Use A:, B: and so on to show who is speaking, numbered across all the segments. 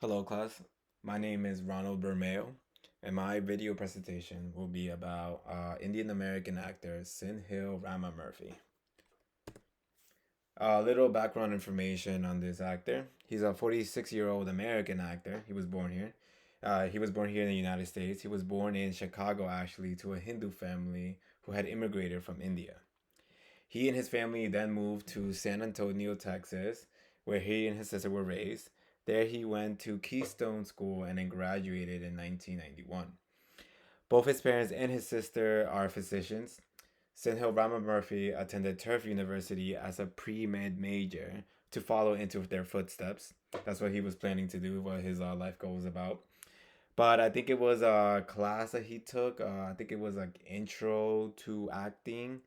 A: Hello class, my name is Ronald Bermeo and my video presentation will be about Indian American actor Sendhil Ramamurthy. A little background information on this actor. He's a 46-year-old American actor. He was born here. He was born here in the United States. He was born in Chicago actually to a Hindu family who had immigrated from India. He and his family then moved to San Antonio, Texas, where he and his sister were raised. There he went to Keystone School and then graduated in 1991. Both his parents and his sister are physicians. Sendhil Ramamurthy attended Turf University as a pre-med major to follow into their footsteps. That's what he was planning to do, what his life goal was about. But I think it was a class that he took. I think it was like intro to acting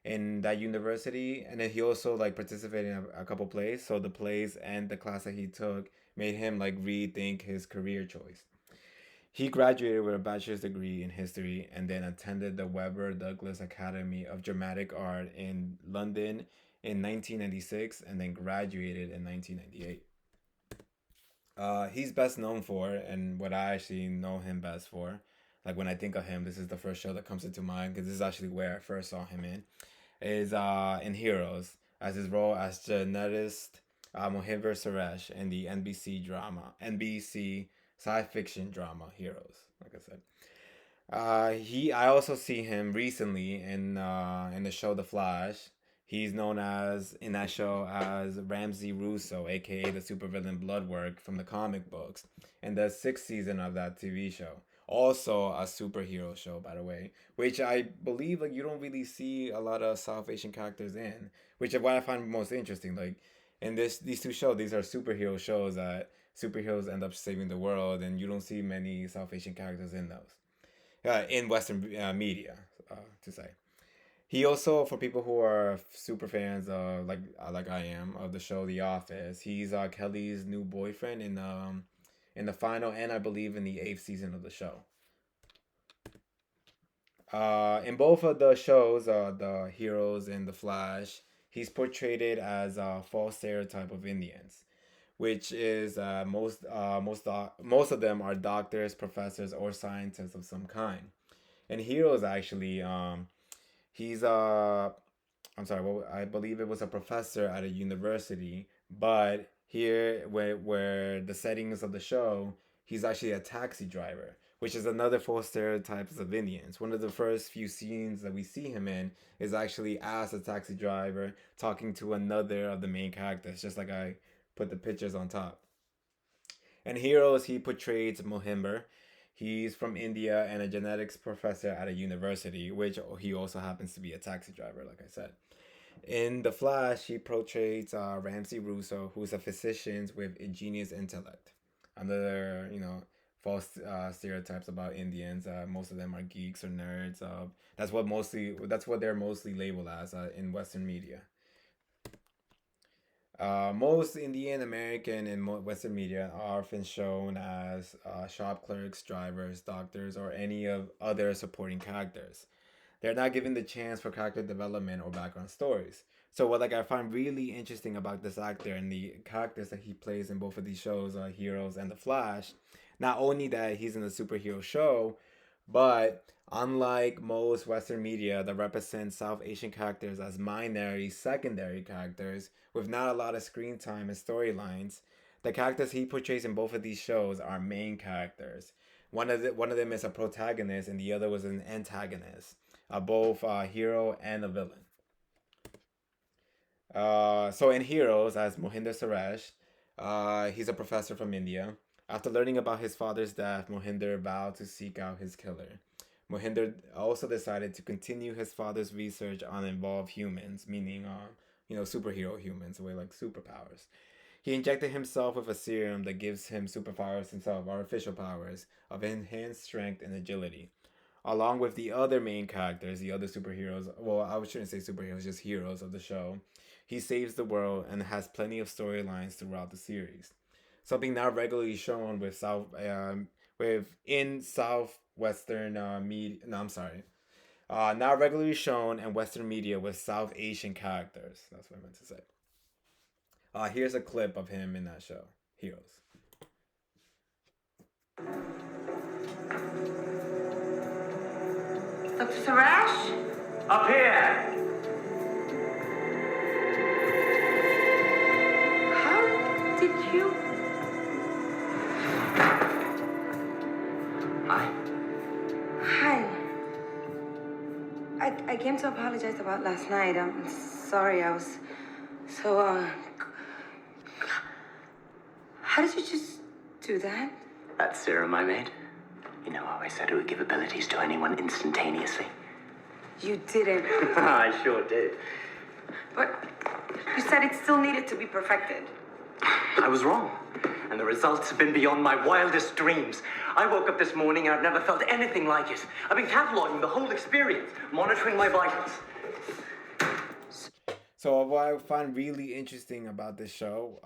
A: in that university, and then he also like participated in a couple plays. So the plays and the class that he took made him like rethink his career choice. He graduated with a bachelor's degree in history and then attended the Webber Douglas Academy of Dramatic Art in London in 1996 and then graduated in 1998. He's best known for, and what I actually know him best for, like when I think of him, this is the first show that comes into mind because this is actually where I first saw him is in Heroes as his role as geneticist Mohinder Suresh in the NBC sci fiction drama Heroes. Like I said, I also see him recently in the show The Flash. He's known as in that show as Ramsey Russo, aka the supervillain Bloodwork from the comic books, in the sixth season of that TV show. Also a superhero show, by the way, which I believe like you don't really see a lot of South Asian characters in, which is what I find most interesting. Like in these two shows, these are superhero shows that superheroes end up saving the world, and you don't see many South Asian characters in those in Western media, to say. He also, for people who are super fans, like I am, of the show The Office, he's Kelly's new boyfriend in the final and I believe in the eighth season of the show. In both of the shows, the Heroes and the Flash, he's portrayed it as a false stereotype of Indians, which is most of them are doctors, professors, or scientists of some kind. And Heroes actually, he's I'm sorry, well, I believe it was a professor at a university, but here where the settings of the show, he's actually a taxi driver, which is another false stereotypes of Indians. One of the first few scenes that we see him in is actually as a taxi driver talking to another of the main characters, just like I put the pictures on top. In Heroes, he portrays Mohimber. He's from India and a genetics professor at a university, which he also happens to be a taxi driver, like I said. In The Flash, he portrays Ramsey Russo, who's a physician with a genius intellect. Another, false stereotypes about Indians. Most of them are geeks or nerds. That's what they're mostly labeled as in Western media. Most Indian American and Western media are often shown as shop clerks, drivers, doctors, or any of other supporting characters. They're not given the chance for character development or background stories. So what like I find really interesting about this actor and the characters that he plays in both of these shows, Heroes and The Flash, not only that he's in a superhero show, but unlike most Western media that represent South Asian characters as secondary characters with not a lot of screen time and storylines, the characters he portrays in both of these shows are main characters. One of them is a protagonist and the other was an antagonist, both a hero and a villain. So in Heroes, as Mohinder Suresh, he's a professor from India. After learning about his father's death, Mohinder vowed to seek out his killer. Mohinder also decided to continue his father's research on evolved humans, meaning, superhero humans with like superpowers. He injected himself with a serum that gives him superpowers himself, artificial powers of enhanced strength and agility. Along with the other main characters, the other superheroes, well, I shouldn't say superheroes, just heroes of the show, he saves the world and has plenty of storylines throughout the series. Something not regularly shown with in southwestern media. No, I'm sorry. Not regularly shown in Western media with South Asian characters. That's what I meant to say. Here's a clip of him in that show, Heroes.
B: Dr. Sarash?
C: Up here!
B: How did you...
C: Hi.
B: Hi. I came to apologize about last night. I'm sorry, I was so, How did you just do that?
C: That serum I made. You know how I said it would give abilities to anyone instantaneously?
B: You didn't.
C: I sure did.
B: But you said it still needed to be perfected.
C: I was wrong. And the results have been beyond my wildest dreams. I woke up this morning and I've never felt anything like it. I've been cataloging the whole experience, monitoring my vitals.
A: So what I find really interesting about this show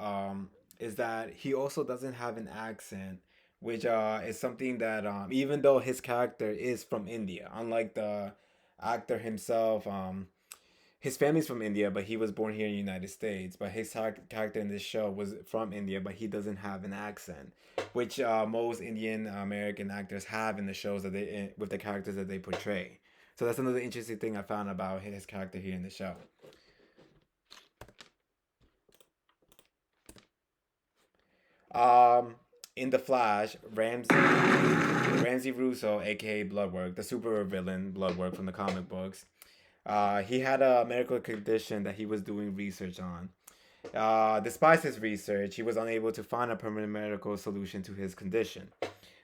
A: is that he also doesn't have an accent, which is something that even though his character is from India, unlike the actor himself, his family's from India, but he was born here in the United States. But his character in this show was from India, but he doesn't have an accent, which most Indian American actors have in the shows that they with the characters that they portray. So that's another interesting thing I found about his character here in the show. Um, in the Flash, Ramsey Russo, aka Bloodwork, the super villain Bloodwork from the comic books, he had a medical condition that he was doing research on. Despite his research, he was unable to find a permanent medical solution to his condition.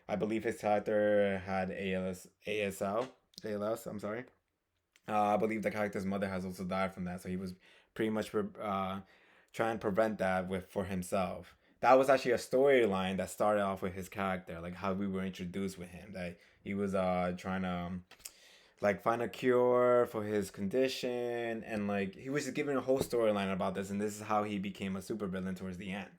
A: I believe his character had ALS. I'm sorry. I believe the character's mother has also died from that, so he was pretty much trying to prevent that with for himself. That was actually a storyline that started off with his character, like how we were introduced with him. That he was trying to like find a cure for his condition, and like he was just giving a whole storyline about this, and this is how he became a supervillain towards the end,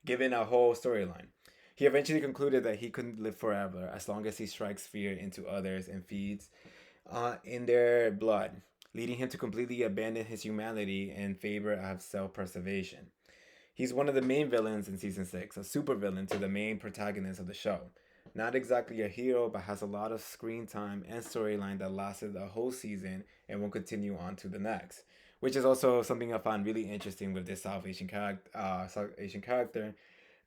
A: given a whole storyline. He eventually concluded that he couldn't live forever as long as he strikes fear into others and feeds in their blood, leading him to completely abandon his humanity in favor of self-preservation. He's one of the main villains in season 6, a supervillain to the main protagonist of the show. Not exactly a hero, but has a lot of screen time and storyline that lasted the whole season and will continue on to the next. Which is also something I find really interesting with this South Asian character,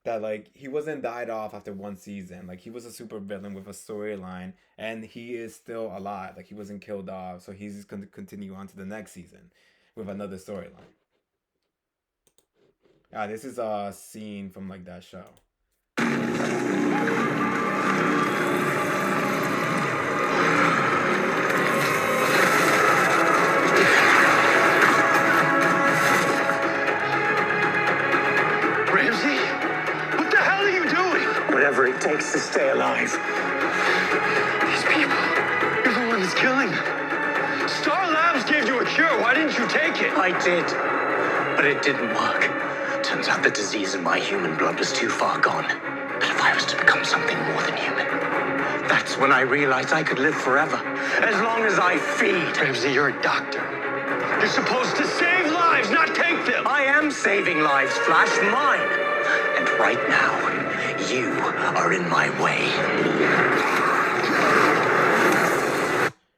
A: that like he wasn't died off after one season. Like he was a super villain with a storyline, and he is still alive. Like he wasn't killed off, so he's just going to continue on to the next season with another storyline. This is a scene from like that show.
D: Ramsey? What the hell are you doing?
C: Whatever it takes to stay alive.
D: These people, you're the one that's killing them. Star Labs gave you a cure. Why didn't you take it?
C: I did, but it didn't work. Turns out the disease in my human blood was too far gone. But if I was to become something more than human, that's when I realized I could live forever, as long as I feed.
D: Ramsey, you're a doctor. You're supposed to save lives, not take them.
C: I am saving lives, Flash, mine. And right now, you are in my way.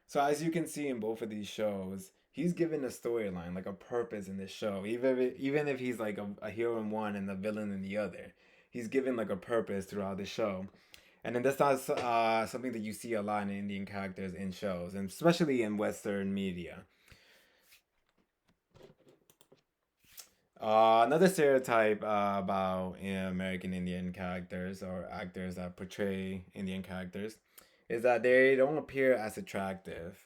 A: So as you can see in both of these shows, he's given a storyline, like a purpose in this show. Even if he's like a hero in one and a villain in the other, he's given like a purpose throughout the show. And then that's not something that you see a lot in Indian characters in shows, and especially in Western media. Another stereotype about American Indian characters or actors that portray Indian characters is that they don't appear as attractive.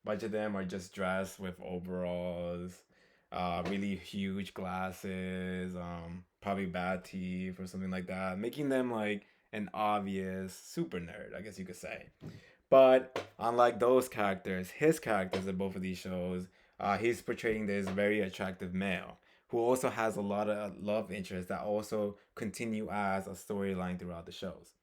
A: Bunch of them are just dressed with overalls, really huge glasses, probably bad teeth or something like that, making them like an obvious super nerd, I guess you could say. But unlike those characters, his characters in both of these shows, he's portraying this very attractive male who also has a lot of love interests that also continue as a storyline throughout the shows.